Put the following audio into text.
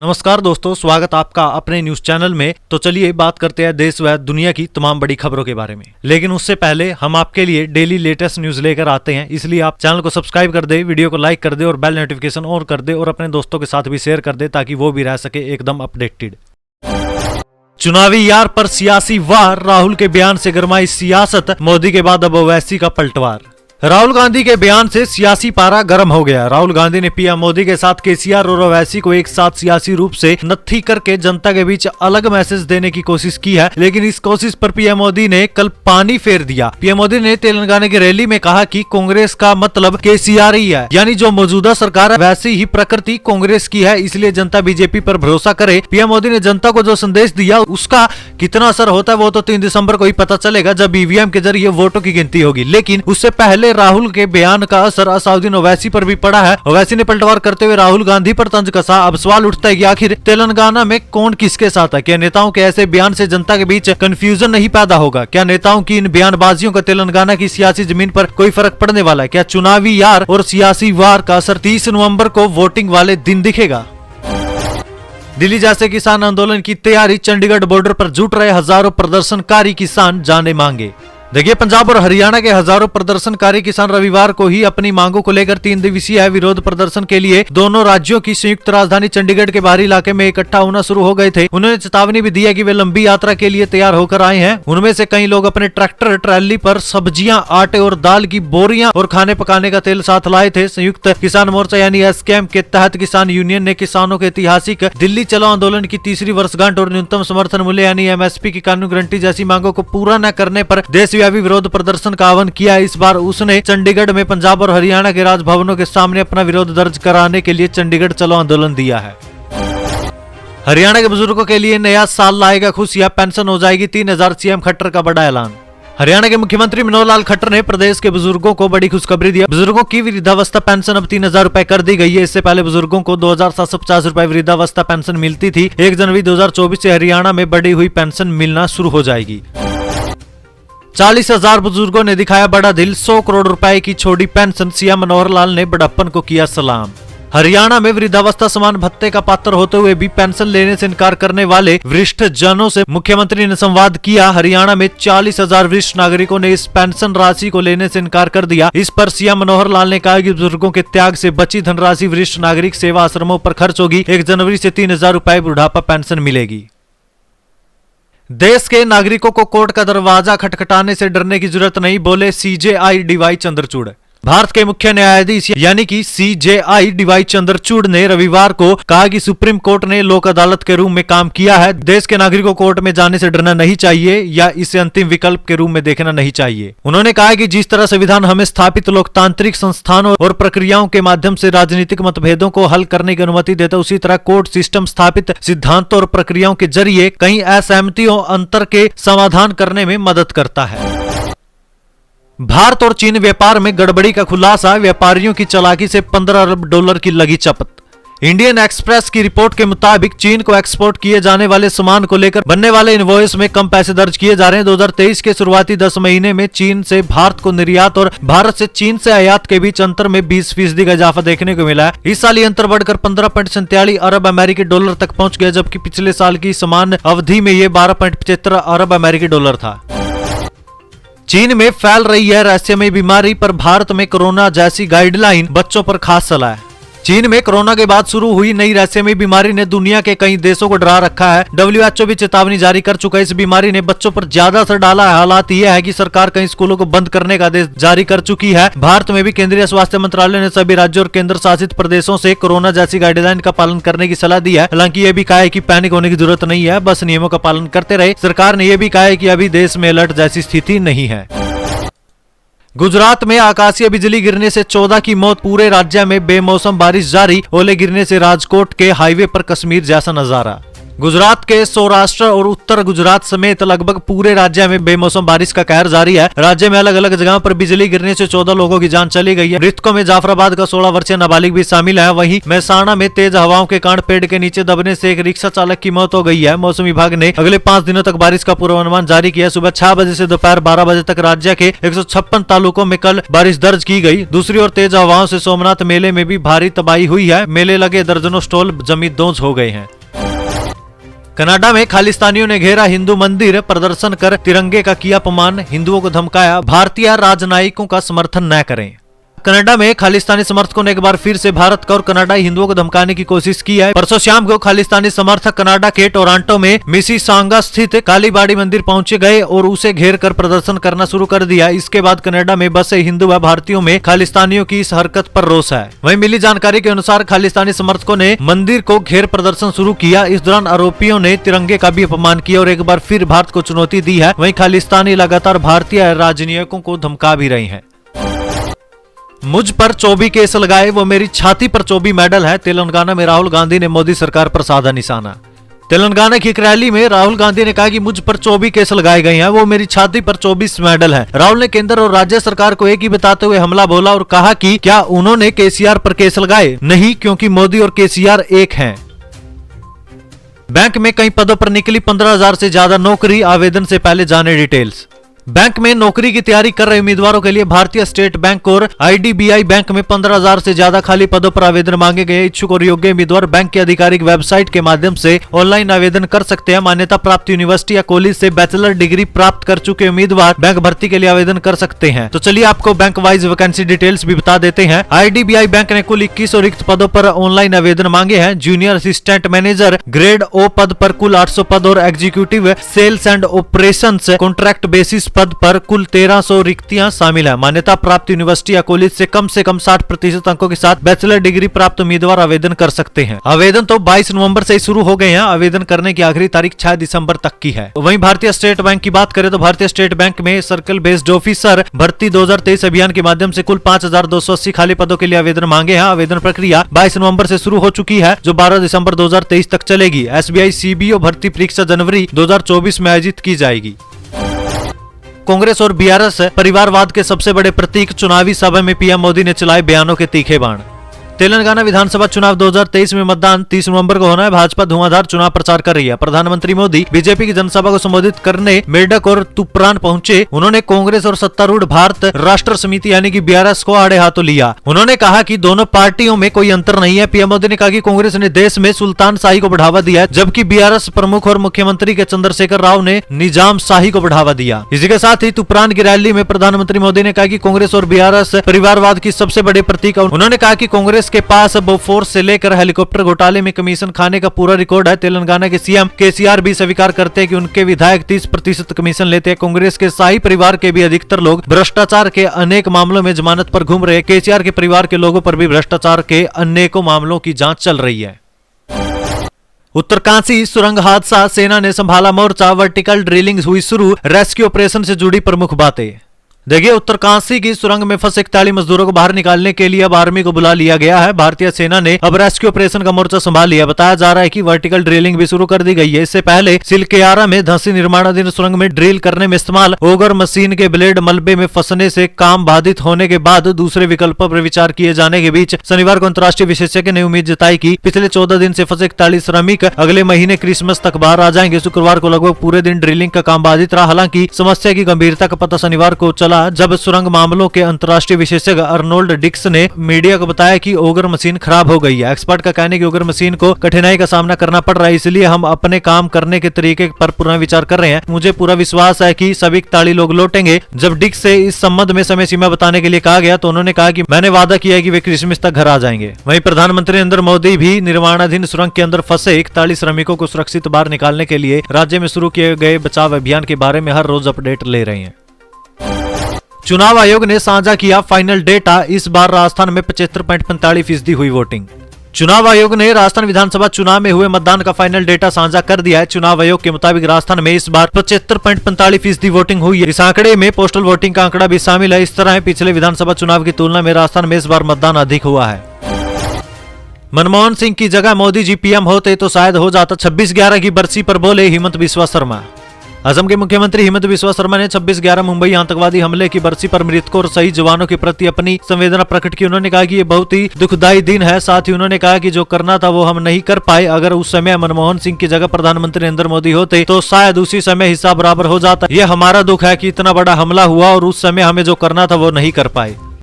नमस्कार दोस्तों, स्वागत आपका अपने न्यूज चैनल में। तो चलिए बात करते हैं देश व दुनिया की तमाम बड़ी खबरों के बारे में। लेकिन उससे पहले हम आपके लिए डेली लेटेस्ट न्यूज लेकर आते हैं, इसलिए आप चैनल को सब्सक्राइब कर दे, वीडियो को लाइक कर दे और बेल नोटिफिकेशन ऑन कर दे और अपने दोस्तों के साथ भी शेयर कर दे ताकि वो भी रह सके एकदम अपडेटेड। चुनावी यार पर सियासी वार, राहुल के बयान से गरमाई सियासत, मोदी के बाद अब ओवैसी का पलटवार। राहुल गांधी के बयान से सियासी पारा गर्म हो गया। राहुल गांधी ने पीएम मोदी के साथ केसीआर और ओवैसी को एक साथ सियासी रूप से नत्थी करके जनता के बीच अलग मैसेज देने की कोशिश की है, लेकिन इस कोशिश पर पीएम मोदी ने कल पानी फेर दिया। पीएम मोदी ने तेलंगाना की रैली में कहा कि कांग्रेस का मतलब केसीआर ही है, यानी जो मौजूदा सरकार है वैसी ही प्रकृति कांग्रेस की है, इसलिए जनता बीजेपी पर भरोसा करे। पीएम मोदी ने जनता को जो संदेश दिया उसका कितना असर होता है वो तो 3 दिसंबर को ही पता चलेगा, जब ईवीएम के जरिए वोटों की गिनती होगी। लेकिन उससे पहले राहुल के बयान का असर असाउद्दीन ओवैसी पर भी पड़ा है। ओवैसी ने पलटवार करते हुए राहुल गांधी पर तंज कसा। अब सवाल उठता है कि आखिर तेलंगाना में कौन किसके साथ है? क्या नेताओं के ऐसे बयान से जनता के बीच कंफ्यूजन नहीं पैदा होगा? क्या नेताओं की इन बयानबाजियों का तेलंगाना की सियासी जमीन पर कोई फर्क पड़ने वाला है? क्या चुनावी यार और सियासी वार का असर 30 नवंबर को वोटिंग वाले दिन दिखेगा? दिल्ली जैसे किसान आंदोलन की तैयारी, चंडीगढ़ बॉर्डर पर जुट रहे हजारों प्रदर्शनकारी किसान, जाने मांगे। देखिए, पंजाब और हरियाणा के हजारों प्रदर्शनकारी किसान रविवार को ही अपनी मांगों को लेकर 3 दिवसीय विरोध प्रदर्शन के लिए दोनों राज्यों की संयुक्त राजधानी चंडीगढ़ के बाहरी इलाके में इकट्ठा होना शुरू हो गए थे। उन्होंने चेतावनी भी दी है कि वे लंबी यात्रा के लिए तैयार होकर आए हैं। उनमें से कई लोग अपने ट्रैक्टर ट्रैली पर सब्जियां, आटे और दाल की बोरियां और खाने पकाने का तेल साथ लाए थे। संयुक्त किसान मोर्चा यानी एसकेएम के तहत किसान यूनियन ने किसानों के ऐतिहासिक दिल्ली चलो आंदोलन की तीसरी वर्षगांठ और न्यूनतम समर्थन मूल्य यानी एमएसपी की कानूनी गारंटी जैसी मांगों को पूरा न करने पर देशव्यापी विरोध प्रदर्शन का आह्वान किया। इस बार उसने चंडीगढ़ में पंजाब और हरियाणा के राजभवनों के सामने अपना विरोध दर्ज कराने के लिए चंडीगढ़ चलो आंदोलन दिया है। हरियाणा के बुजुर्गों के लिए नया साल लाएगा खुशियां, पेंशन हो जाएगी 3000। सीएम खट्टर का बड़ा ऐलान। हरियाणा के मुख्यमंत्री मनोहर लाल खट्टर ने प्रदेश के बुजुर्गों को बड़ी खुशखबरी दी। बुजुर्गों की वृद्धावस्था पेंशन अब 3000 रुपए कर दी गई है। इससे पहले बुजुर्गों को 2750 रुपए वृद्धावस्था पेंशन मिलती थी। 1 जनवरी 2024 से हरियाणा में बढ़ी हुई पेंशन मिलना शुरू हो जाएगी। 40,000 बुजुर्गों ने दिखाया बड़ा दिल, 100 करोड़ रुपए की छोड़ी पेंशन। सीएम मनोहर लाल ने बड़प्पन को किया सलाम। हरियाणा में वृद्धावस्था समान भत्ते का पात्र होते हुए भी पेंशन लेने से इनकार करने वाले वरिष्ठ जनों से मुख्यमंत्री ने संवाद किया। हरियाणा में 40,000 वरिष्ठ नागरिकों ने इस पेंशन राशि को लेने से इनकार कर दिया। इस पर सीएम मनोहर लाल ने कहा कि बुजुर्गों के त्याग से बची धनराशि वरिष्ठ नागरिक सेवा आश्रमों पर खर्च होगी। 1 जनवरी से 3000 रुपए बुढ़ापा पेंशन मिलेगी। देश के नागरिकों को कोर्ट का दरवाजा खटखटाने से डरने की जरूरत नहीं, बोले सीजेआई डीवाई चंद्रचूड़। भारत के मुख्य न्यायाधीश यानी कि सीजेआई डीवाई चंद्रचूड़ ने रविवार को कहा कि सुप्रीम कोर्ट ने लोक अदालत के रूप में काम किया है। देश के नागरिकों को कोर्ट में जाने से डरना नहीं चाहिए या इसे अंतिम विकल्प के रूप में देखना नहीं चाहिए। उन्होंने कहा कि जिस तरह संविधान हमें स्थापित लोकतांत्रिक संस्थानों और प्रक्रियाओं के माध्यम से राजनीतिक मतभेदों को हल करने की अनुमति देता है, उसी तरह कोर्ट सिस्टम स्थापित सिद्धांतों और प्रक्रियाओं के जरिए कई असहमतियों अंतर के समाधान करने में मदद करता है। भारत और चीन व्यापार में गड़बड़ी का खुलासा, व्यापारियों की चालाकी से 15 अरब डॉलर की लगी चपत। इंडियन एक्सप्रेस की रिपोर्ट के मुताबिक चीन को एक्सपोर्ट किए जाने वाले सामान को लेकर बनने वाले इनवॉइस में कम पैसे दर्ज किए जा रहे हैं। 2023 के शुरुआती 10 महीने में चीन से भारत को निर्यात और भारत से चीन से आयात के बीच अंतर में 20% का इजाफा देखने को मिला है। इस साल ये अंतर बढ़कर 15.47 अरब अमेरिकी डॉलर तक पहुंच गया, जबकि पिछले साल की समान अवधि में ये 12.75 अरब अमेरिकी डॉलर था। चीन में फैल रही है रहस्यमय बीमारी पर भारत में कोरोना जैसी गाइडलाइन, बच्चों पर खास सलाह। चीन में कोरोना के बाद शुरू हुई नई रहस्यमय बीमारी ने दुनिया के कई देशों को डरा रखा है। WHO भी चेतावनी जारी कर चुका है। इस बीमारी ने बच्चों पर ज्यादा असर डाला है। हालात यह है कि सरकार कई स्कूलों को बंद करने का आदेश जारी कर चुकी है। भारत में भी केंद्रीय स्वास्थ्य मंत्रालय ने सभी राज्यों और केंद्र शासित प्रदेशों से कोरोना जैसी गाइडलाइन का पालन करने की सलाह दी है। हालांकि यह भी कहा है कि पैनिक होने की जरूरत नहीं है, बस नियमों का पालन करते रहे। सरकार ने यह भी कहा है कि अभी देश में अलर्ट जैसी स्थिति नहीं है। गुजरात में आकाशीय बिजली गिरने से 14 की मौत, पूरे राज्य में बेमौसम बारिश जारी, ओले गिरने से राजकोट के हाईवे पर कश्मीर जैसा नजारा। गुजरात के सौराष्ट्र और उत्तर गुजरात समेत लगभग पूरे राज्य में बेमौसम बारिश का कहर जारी है। राज्य में अलग अलग जगहों पर बिजली गिरने से 14 लोगों की जान चली गई है। मृतकों में जाफराबाद का 16 वर्षीय नाबालिग भी शामिल है। वहीं महसाणा में तेज हवाओं के कारण पेड़ के नीचे दबने से एक रिक्शा चालक की मौत हो गई है। मौसम विभाग ने अगले 5 दिनों तक बारिश का पूर्वानुमान जारी किया। सुबह 6 बजे से दोपहर 12 बजे तक राज्य के 156 तालुकों में कल बारिश दर्ज की गई। दूसरी ओर तेज हवाओं से सोमनाथ मेले में भी भारी तबाही हुई है। मेले लगे दर्जनों स्टॉल जमींदोज हो गए हैं। कनाडा में खालिस्तानियों ने घेरा हिंदू मंदिर, प्रदर्शन कर तिरंगे का किया अपमान, हिंदुओं को धमकाया, भारतीय राजनयिकों का समर्थन न करें। कनाडा में खालिस्तानी समर्थकों ने एक बार फिर से भारत का और कनाडाई हिंदुओं को धमकाने की कोशिश की है। परसों शाम को खालिस्तानी समर्थक कनाडा के टोरंटो में मिसिसागा स्थित कालीबाड़ी मंदिर पहुंचे गए और उसे घेर कर प्रदर्शन करना शुरू कर दिया। इसके बाद कनाडा में बसे हिंदू व भारतीयों में खालिस्तानियों की इस हरकत पर रोष है। वहीं मिली जानकारी के अनुसार खालिस्तानी समर्थकों ने मंदिर को घेर प्रदर्शन शुरू किया। इस दौरान आरोपियों ने तिरंगे का भी अपमान किया और एक बार फिर भारत को चुनौती दी है। वहीं खालिस्तानी लगातार भारतीय राजनयिकों को धमका भी रही है। मुझ पर 24 केस लगाए, वो मेरी छाती पर 24 मेडल है। तेलंगाना में राहुल गांधी ने मोदी सरकार पर साधा निशाना। तेलंगाना की एक रैली में राहुल गांधी ने कहा कि मुझ पर 24 केस लगाए गए हैं, वो मेरी छाती पर 24 मेडल है। राहुल ने केंद्र और राज्य सरकार को एक ही बताते हुए हमला बोला और कहा कि क्या उन्होंने केसीआर पर केस लगाए? नहीं, क्योंकि मोदी और केसीआर एक हैं। बैंक में कई पदों पर निकली 15,000 से ज्यादा नौकरी, आवेदन से पहले जाने डिटेल्स। बैंक में नौकरी की तैयारी कर रहे उम्मीदवारों के लिए भारतीय स्टेट बैंक और आईडीबीआई बैंक में 15,000 से ज्यादा खाली पदों पर आवेदन मांगे गए। इच्छुक और योग्य उम्मीदवार बैंक की आधिकारिक वेबसाइट के माध्यम से ऑनलाइन आवेदन कर सकते हैं। मान्यता प्राप्त यूनिवर्सिटी या कॉलेज से बैचलर डिग्री प्राप्त कर चुके उम्मीदवार बैंक भर्ती के लिए आवेदन कर सकते हैं। तो चलिए आपको बैंक वाइज वैकेंसी डिटेल्स भी बता देते हैं। आईडीबीआई बैंक ने कुल 21 रिक्त पदों पर ऑनलाइन आवेदन मांगे हैं। Junior assistant manager grade O पद पर कुल 800 पद और executive sales and operations contract basis पद पर कुल 1300 रिक्तियां शामिल है। मान्यता प्राप्त यूनिवर्सिटी या कॉलेज से कम 60% अंकों के साथ बैचलर डिग्री प्राप्त उम्मीदवार आवेदन कर सकते हैं। आवेदन तो 22 नवंबर से ही शुरू हो गए हैं। आवेदन करने की आखिरी तारीख 6 दिसंबर तक की है। वहीं भारतीय स्टेट बैंक की बात करें तो भारतीय स्टेट बैंक में सर्कल बेस्ड ऑफिसर भर्ती 2023 अभियान के माध्यम से कुल 5,280 खाली पदों के लिए आवेदन मांगे हैं। आवेदन प्रक्रिया 22 नवंबर से शुरू हो चुकी है, जो 12 दिसंबर 2023 तक चलेगी। एसबीआई सीबीओ भर्ती परीक्षा जनवरी 2024 में आयोजित की जाएगी। कांग्रेस और बीआरएस परिवारवाद के सबसे बड़े प्रतीक, चुनावी सभा में पीएम मोदी ने चलाए बयानों के तीखे बाण। तेलंगाना विधानसभा चुनाव 2023 में मतदान 30 नवंबर को होना है। भाजपा धुआंधार चुनाव प्रचार कर रही है। प्रधानमंत्री मोदी बीजेपी की जनसभा को संबोधित करने मेडक और तुपरान पहुंचे। उन्होंने कांग्रेस और सत्तारूढ़ भारत राष्ट्र समिति यानी कि बीआरएस को आड़े हाथों लिया। उन्होंने कहा कि दोनों पार्टियों में कोई अंतर नहीं है। पीएम मोदी ने कहा कि कांग्रेस ने देश में सुल्तान शाही को बढ़ावा दिया, जबकि बीआरएस प्रमुख और मुख्यमंत्री के चंद्रशेखर राव ने निजाम शाही को बढ़ावा दिया। इसी के साथ ही तुपरान की रैली में प्रधानमंत्री मोदी ने कहा कि कांग्रेस और बीआरएस परिवारवाद की सबसे बड़े प्रतीक। उन्होंने कहा कि कांग्रेस के पास बोफोर्स से लेकर हेलीकॉप्टर घोटाले में कमीशन खाने का पूरा रिकॉर्ड है। तेलंगाना के सीएम केसीआर भी स्वीकार करते हैं कि उनके विधायक 30% कमीशन लेते हैं। कांग्रेस के शाही परिवार के भी अधिकतर लोग भ्रष्टाचार के अनेक मामलों में जमानत पर घूम रहे हैं। केसीआर के परिवार के लोगों पर भी भ्रष्टाचार के अनेकों मामलों की जांच चल रही है। उत्तरकाशी सुरंग हादसा, सेना ने संभाला मोर्चा, वर्टिकल ड्रिलिंग हुई शुरू, रेस्क्यू ऑपरेशन से जुड़ी प्रमुख बातें। देखिए, उत्तरकाशी की सुरंग में फंसे 41 मजदूरों को बाहर निकालने के लिए अब आर्मी को बुला लिया गया है। भारतीय सेना ने अब रेस्क्यू ऑपरेशन का मोर्चा संभाल लिया। बताया जा रहा है कि वर्टिकल ड्रिलिंग भी शुरू कर दी गई है। इससे पहले सिलकेयारा में धंसी निर्माणाधीन सुरंग में ड्रिल करने में इस्तेमाल ओगर मशीन के ब्लेड मलबे में फंसने से काम बाधित होने के बाद दूसरे विकल्पों पर विचार किए जाने के बीच शनिवार को अंतर्राष्ट्रीय विशेषज्ञ ने उम्मीद जताई कि पिछले 14 दिन से फंसे 41 श्रमिक अगले महीने क्रिसमस तक बाहर आ जाएंगे। शुक्रवार को लगभग पूरे दिन ड्रिलिंग का काम बाधित रहा। हालांकि समस्या की गंभीरता का पता शनिवार को चला, जब सुरंग मामलों के अंतर्राष्ट्रीय विशेषज्ञ अर्नोल्ड डिक्स ने मीडिया को बताया कि ओगर मशीन खराब हो गई है। एक्सपर्ट का कहना है कि ओगर मशीन को कठिनाई का सामना करना पड़ रहा है, इसलिए हम अपने काम करने के तरीके पर पुनर्विचार कर रहे हैं। मुझे पूरा विश्वास है कि सभी 41 लोग लौटेंगे। जब डिक्स से इस संबंध में समय सीमा बताने के लिए कहा गया तो उन्होंने कहा कि मैंने वादा किया है कि वे क्रिसमस तक घर आ जाएंगे। वहीं प्रधानमंत्री नरेंद्र मोदी भी निर्माणाधीन सुरंग के अंदर फंसे 41 श्रमिकों को सुरक्षित बाहर निकालने के लिए राज्य में शुरू किए गए बचाव अभियान के बारे में हर रोज अपडेट ले रहे हैं। चुनाव आयोग ने साझा किया फाइनल डेटा, इस बार राजस्थान में 75.45% हुई वोटिंग। चुनाव आयोग ने राजस्थान विधानसभा चुनाव में हुए मतदान का फाइनल डेटा साझा कर दिया है। चुनाव आयोग के मुताबिक राजस्थान में इस बार 75.45% वोटिंग हुई है। इस आंकड़े में पोस्टल वोटिंग का आंकड़ा भी शामिल है। इस तरह पिछले विधानसभा चुनाव की तुलना में राजस्थान में इस बार मतदान अधिक हुआ है। मनमोहन सिंह की जगह मोदी जी पीएम होते तो शायद हो जाता 26/11 की बरसी पर बोले हिमंत बिस्वा शर्मा। असम के मुख्यमंत्री हिमंत बिस्वा शर्मा ने 26/11 मुंबई आतंकवादी हमले की बरसी पर मृतकों और शहीद जवानों के प्रति अपनी संवेदना प्रकट की। उन्होंने कहा कि ये बहुत ही दुखदायी दिन है। साथ ही उन्होंने कहा कि जो करना था वो हम नहीं कर पाए। अगर उस समय मनमोहन सिंह की जगह प्रधानमंत्री नरेंद्र मोदी होते तो शायद उसी समय हिस्सा बराबर हो जाता। ये हमारा दुख है कि इतना बड़ा हमला हुआ और उस समय हमें जो करना था वो नहीं कर पाए।